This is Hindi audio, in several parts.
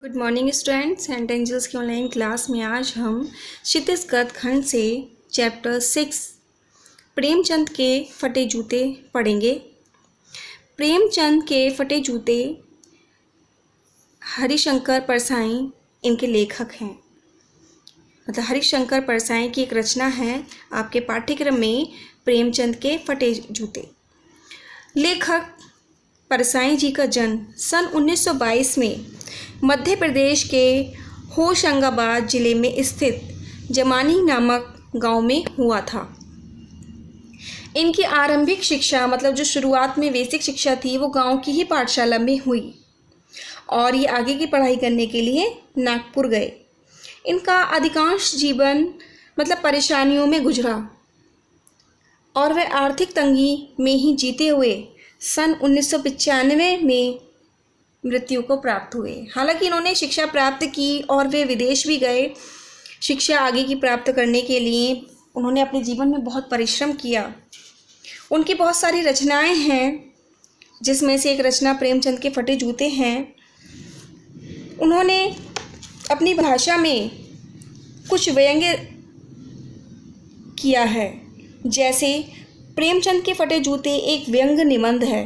Good morning students. Saint Angels की ऑनलाइन क्लास में आज हम क्षितिज खंड से चैप्टर 6 प्रेमचंद के फटे जूते पढ़ेंगे। प्रेमचंद के फटे जूते हरिशंकर परसाई इनके लेखक हैं। मतलब हरिशंकर परसाई की एक रचना है आपके पाठ्यक्रम में, प्रेमचंद के फटे जूते। लेखक परसाई जी का जन्म सन 1922 में मध्य प्रदेश के होशंगाबाद जिले में स्थित जमानी नामक गांव में हुआ था। इनकी आरंभिक शिक्षा मतलब जो शुरुआत में बेसिक शिक्षा थी वो गांव की ही पाठशाला में हुई और ये आगे की पढ़ाई करने के लिए नागपुर गए। इनका अधिकांश जीवन मतलब परेशानियों में गुजरा और वे आर्थिक तंगी में ही जीते हुए सन 1995 में मृत्यु को प्राप्त हुए। हालांकि इन्होंने शिक्षा प्राप्त की और वे विदेश भी गए शिक्षा आगे की प्राप्त करने के लिए। उन्होंने अपने जीवन में बहुत परिश्रम किया। उनकी बहुत सारी रचनाएं हैं जिसमें से एक रचना प्रेमचंद के फटे जूते हैं। उन्होंने अपनी भाषा में कुछ व्यंग्य किया है, जैसे प्रेमचंद के फटे जूते एक व्यंग्य निबंध है।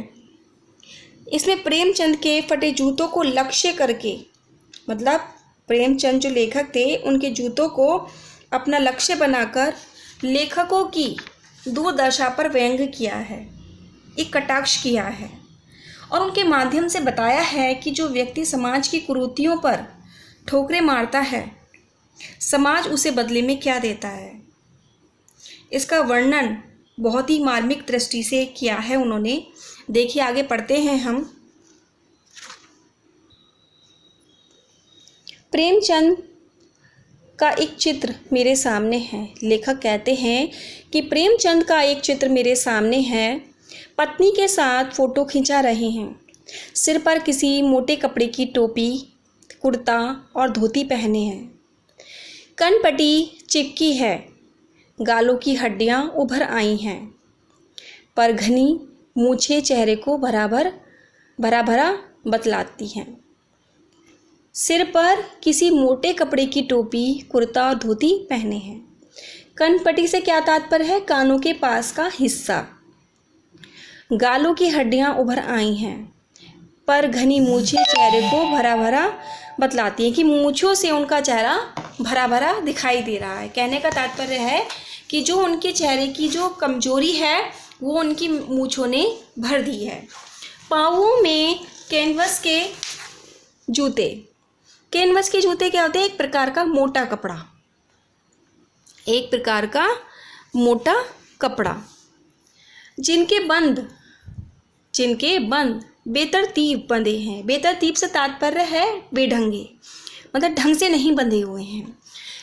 इसमें प्रेमचंद के फटे जूतों को लक्ष्य करके मतलब प्रेमचंद जो लेखक थे उनके जूतों को अपना लक्ष्य बनाकर लेखकों की दुर्दशा पर व्यंग्य किया है, एक कटाक्ष किया है और उनके माध्यम से बताया है कि जो व्यक्ति समाज की कुरीतियों पर ठोकरें मारता है, समाज उसे बदले में क्या देता है। इसका वर्णन बहुत ही मार्मिक दृष्टि से किया है उन्होंने। देखिए, आगे पढ़ते हैं हम। प्रेमचंद का एक चित्र मेरे सामने है। लेखक कहते हैं कि प्रेमचंद का एक चित्र मेरे सामने है। पत्नी के साथ फोटो खिंचा रहे हैं। सिर पर किसी मोटे कपड़े की टोपी, कुर्ता और धोती पहने हैं। कनपटी चिपकी है, गालों की हड्डियां उभर आई हैं, पर घनी मूछें चेहरे को भरा भरा बतलाती हैं। सिर पर किसी मोटे कपड़े की टोपी, कुर्ता और धोती पहने हैं। कनपटी से क्या तात्पर्य है? कानों के पास का हिस्सा। गालों की हड्डियां उभर आई हैं, पर घनी मूछें चेहरे को भरा भरा बतलाती हैं कि मूछों से उनका चेहरा भरा भरा दिखाई दे रहा है। कहने का तात्पर्य है कि जो उनके चेहरे की जो कमजोरी है वो उनकी मूछों ने भर दी है। पाँवों में कैनवस के जूते। कैनवस के जूते क्या होते हैं? एक प्रकार का मोटा कपड़ा, एक प्रकार का मोटा कपड़ा जिनके बंद बेतरतीब बंधे हैं। बेतरतीब से तात्पर्य है बेढंगे, मतलब ढंग से नहीं बंधे हुए हैं।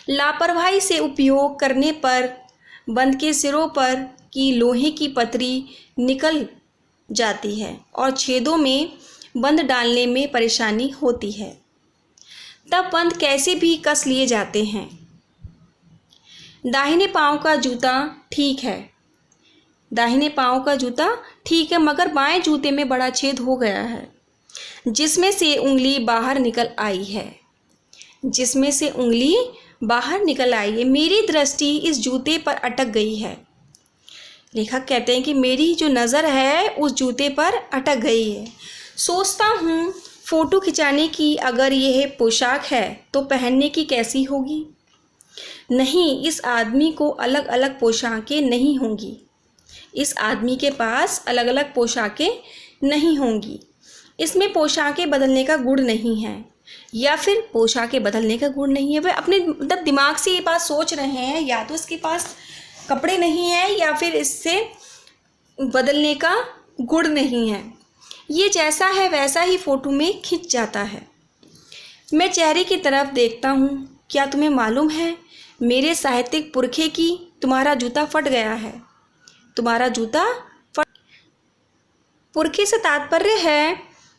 लापरवाही से उपयोग करने पर बंद के सिरों पर की लोहे की पतरी निकल जाती है और छेदों में बंद डालने में परेशानी होती है। तब बंद कैसे भी कस लिए जाते हैं। दाहिने पांव का जूता ठीक है, दाहिने पांव का जूता ठीक है, मगर बाएं जूते में बड़ा छेद हो गया है जिसमें से उंगली बाहर निकल आई है, जिसमें से उंगली बाहर निकल आई है। मेरी दृष्टि इस जूते पर अटक गई है। लेखक कहते हैं कि मेरी जो नज़र है उस जूते पर अटक गई है। सोचता हूँ फ़ोटो खिंचाने की अगर यह पोशाक है तो पहनने की कैसी होगी। नहीं, इस आदमी को अलग अलग पोशाकें नहीं होंगी। इस आदमी के पास अलग अलग पोशाकें नहीं होंगी। इसमें पोशाकें बदलने का गुण नहीं है, या फिर पोशाकें बदलने का गुण नहीं है। वे अपने मतलब दिमाग से ये बात सोच रहे हैं, या तो इसके पास कपड़े नहीं हैं या फिर इससे बदलने का गुण नहीं है। ये जैसा है वैसा ही फ़ोटो में खिंच जाता है। मैं चेहरे की तरफ देखता हूँ। क्या तुम्हें मालूम है मेरे साहित्यिक पुरखे की तुम्हारा जूता फट गया है। तुम्हारा जूता फट। पुरखे से तात्पर्य है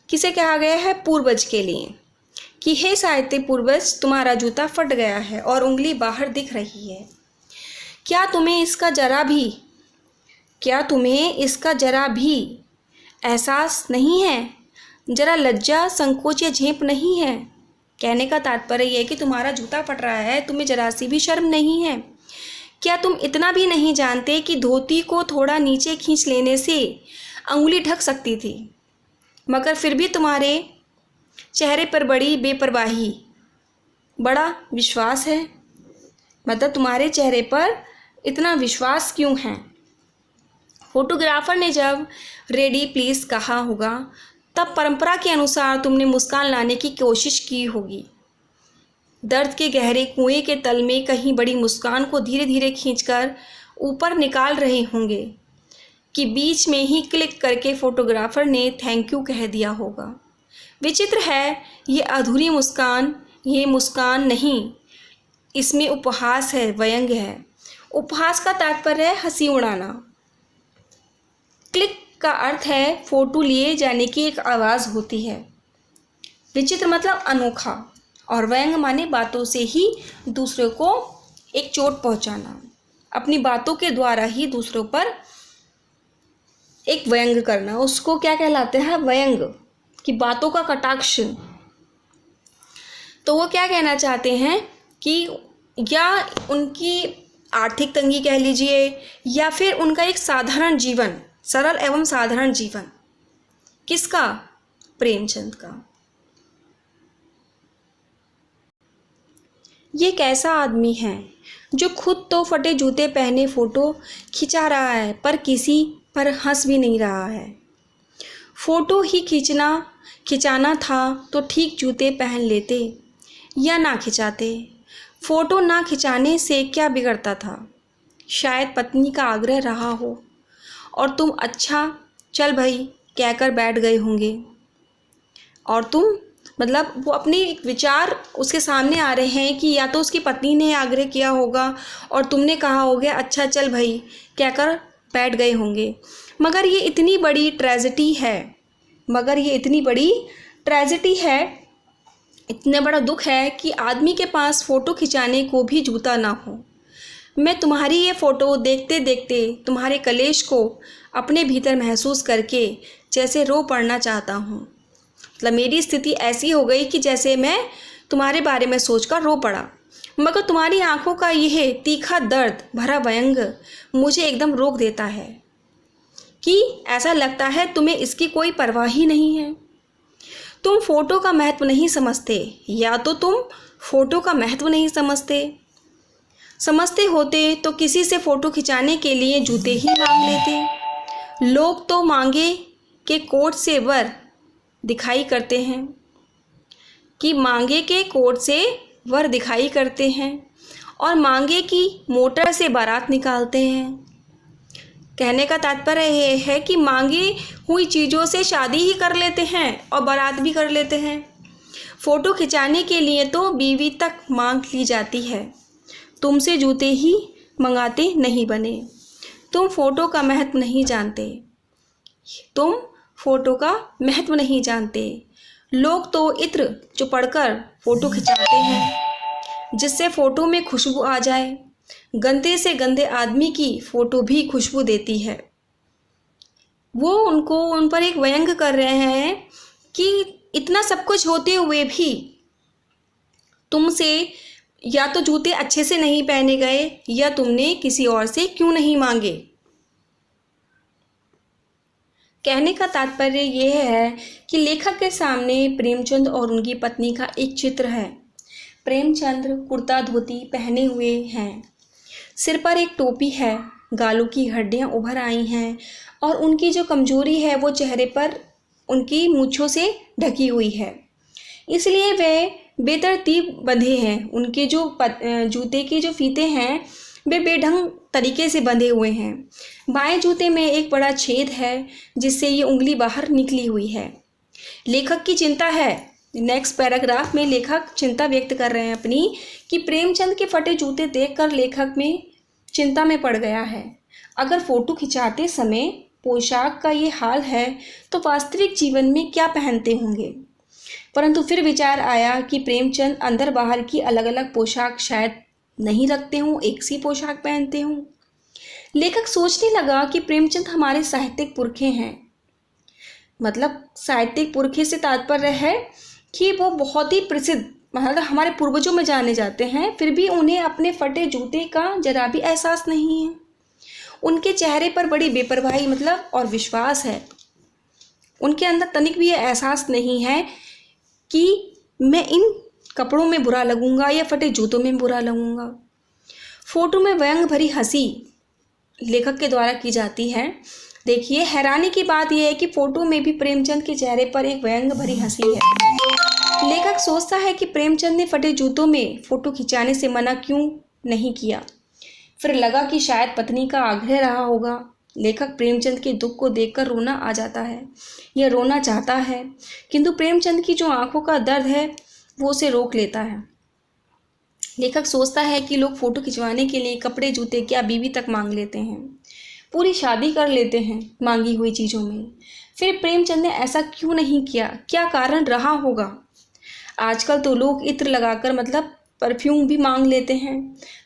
किसे कहा गया है? पूर्वज के लिए, कि हे साहित्यिक पूर्वज तुम्हारा जूता फट गया है और उंगली बाहर दिख रही है। क्या तुम्हें इसका जरा भी एहसास नहीं है? जरा लज्जा, संकोच या झेप नहीं है? कहने का तात्पर्य यह है कि तुम्हारा जूता फट रहा है, तुम्हें जरा सी भी शर्म नहीं है। क्या तुम इतना भी नहीं जानते कि धोती को थोड़ा नीचे खींच लेने से अंगुली ढक सकती थी, मगर फिर भी तुम्हारे चेहरे पर बड़ी बेपरवाही, बड़ा विश्वास है। मतलब तुम्हारे चेहरे पर इतना विश्वास क्यों है? फोटोग्राफर ने जब रेडी प्लीज़ कहा होगा तब परंपरा के अनुसार तुमने मुस्कान लाने की कोशिश की होगी। दर्द के गहरे कुएं के तल में कहीं बड़ी मुस्कान को धीरे धीरे खींचकर ऊपर निकाल रहे होंगे कि बीच में ही क्लिक करके फोटोग्राफर ने थैंक यू कह दिया होगा। विचित्र है, ये अधूरी मुस्कान, ये मुस्कान नहीं, इसमें उपहास है, व्यंग है। उपहास का तात्पर्य है हंसी उड़ाना। क्लिक का अर्थ है फोटो लिए जाने की एक आवाज़ होती है। विचित्र मतलब अनोखा, और व्यंग माने बातों से ही दूसरे को एक चोट पहुंचाना, अपनी बातों के द्वारा ही दूसरों पर एक व्यंग करना, उसको क्या कहलाते हैं? व्यंग, कि बातों का कटाक्ष। तो वो क्या कहना चाहते हैं कि या उनकी आर्थिक तंगी कह लीजिए, या फिर उनका एक साधारण जीवन, सरल एवं साधारण जीवन। किसका? प्रेमचंद का। ये कैसा आदमी है जो खुद तो फटे जूते पहने फोटो खिंचा रहा है पर किसी पर हंस भी नहीं रहा है। फोटो ही खिंचाना था तो ठीक जूते पहन लेते या ना खिंचाते। फ़ोटो ना खिंचाने से क्या बिगड़ता था? शायद पत्नी का आग्रह रहा हो और तुम अच्छा चल भाई कहकर बैठ गए होंगे, और तुम मतलब वो अपने एक विचार उसके सामने आ रहे हैं कि या तो उसकी पत्नी ने आग्रह किया होगा और तुमने कहा होगा अच्छा चल भाई कहकर बैठ गए होंगे। मगर ये इतनी बड़ी ट्रेजेडी है, इतना बड़ा दुख है कि आदमी के पास फ़ोटो खिंचाने को भी जूता ना हो। मैं तुम्हारी ये फ़ोटो देखते देखते तुम्हारे कलेश को अपने भीतर महसूस करके जैसे रो पड़ना चाहता हूँ। मतलब मेरी स्थिति ऐसी हो गई कि जैसे मैं तुम्हारे बारे में सोचकर रो पड़ा। मगर तुम्हारी आंखों का यह तीखा दर्द भरा व्यंग मुझे एकदम रोक देता है कि ऐसा लगता है तुम्हें इसकी कोई परवाह ही नहीं है। तुम फ़ोटो का महत्व नहीं समझते, या तो तुम फ़ोटो का महत्व नहीं समझते होते तो किसी से फ़ोटो खिंचाने के लिए जूते ही मांग लेते। लोग तो मांगे के कोट से वर दिखाई करते हैं और मांगे की मोटर से बारात निकालते हैं। कहने का तात्पर्य यह है कि मांगी हुई चीज़ों से शादी ही कर लेते हैं और बारात भी कर लेते हैं। फ़ोटो खिंचाने के लिए तो बीवी तक मांग ली जाती है। तुमसे जूते ही मंगाते नहीं बने। तुम फ़ोटो का महत्व नहीं जानते। लोग तो इत्र चुपड़कर फ़ोटो खिंचाते हैं जिससे फ़ोटो में खुशबू आ जाए। गंदे से गंदे आदमी की फ़ोटो भी खुशबू देती है। वो उन पर एक व्यंग कर रहे हैं कि इतना सब कुछ होते हुए भी तुमसे या तो जूते अच्छे से नहीं पहने गए या तुमने किसी और से क्यों नहीं मांगे। कहने का तात्पर्य यह है कि लेखक के सामने प्रेमचंद और उनकी पत्नी का एक चित्र है। प्रेमचंद कुर्ता धोती पहने हुए हैं, सिर पर एक टोपी है, गालों की हड्डियां उभर आई हैं और उनकी जो कमजोरी है वो चेहरे पर उनकी मूंछों से ढकी हुई है, इसलिए वे बेतरतीब बंधे हैं। उनके जो जूते के जो फीते हैं वे बेढंग तरीके से बंधे हुए हैं। बाएं जूते में एक बड़ा छेद है जिससे ये उंगली बाहर निकली हुई है। लेखक की चिंता है, नेक्स्ट पैराग्राफ में लेखक चिंता व्यक्त कर रहे हैं अपनी कि प्रेमचंद के फटे जूते देखकर लेखक में चिंता में पड़ गया है। अगर फ़ोटो खिंचाते समय पोशाक का ये हाल है तो वास्तविक जीवन में क्या पहनते होंगे। परंतु फिर विचार आया कि प्रेमचंद अंदर बाहर की अलग अलग पोशाक शायद नहीं रखते हों, एक सी पोशाक पहनते हों। लेखक सोचने लगा कि प्रेमचंद हमारे साहित्यिक पुरखे हैं। मतलब साहित्यिक पुरखे से तात्पर्य है कि वो बहुत ही प्रसिद्ध मतलब हमारे पूर्वजों में जाने जाते हैं, फिर भी उन्हें अपने फटे जूते का जरा भी एहसास नहीं है। उनके चेहरे पर बड़ी बेपरवाही मतलब और विश्वास है। उनके अंदर तनिक भी ये एहसास नहीं है कि मैं इन कपड़ों में बुरा लगूंगा या फटे जूतों में बुरा लगूंगा। फोटो में व्यंग भरी हंसी लेखक के द्वारा की जाती है। देखिए, हैरानी की बात यह है कि फोटो में भी प्रेमचंद के चेहरे पर एक व्यंग भरी हंसी है। लेखक सोचता है कि प्रेमचंद ने फटे जूतों में फोटो खिंचाने से मना क्यों नहीं किया। फिर लगा कि शायद पत्नी का आग्रह रहा होगा। लेखक प्रेमचंद के दुख को देखकर रोना आ जाता है। यह रोना चाहता है, किंतु प्रेमचंद की जो आंखों का दर्द है वो उसे रोक लेता है। लेखक सोचता है कि लोग फोटो खिंचवाने के लिए कपड़े, जूते, क्या बीवी तक मांग लेते हैं, पूरी शादी कर लेते हैं मांगी हुई चीज़ों में। फिर प्रेमचंद ने ऐसा क्यों नहीं किया? क्या कारण रहा होगा? आजकल तो लोग इत्र लगाकर मतलब परफ्यूम भी मांग लेते हैं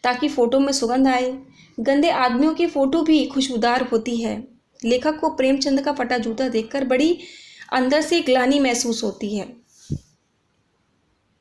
ताकि फ़ोटो में सुगंध आए। गंदे आदमियों की फ़ोटो भी खुशबूदार होती है। लेखक को प्रेमचंद का फटा जूता देखकर बड़ी अंदर से ग्लानि महसूस होती है।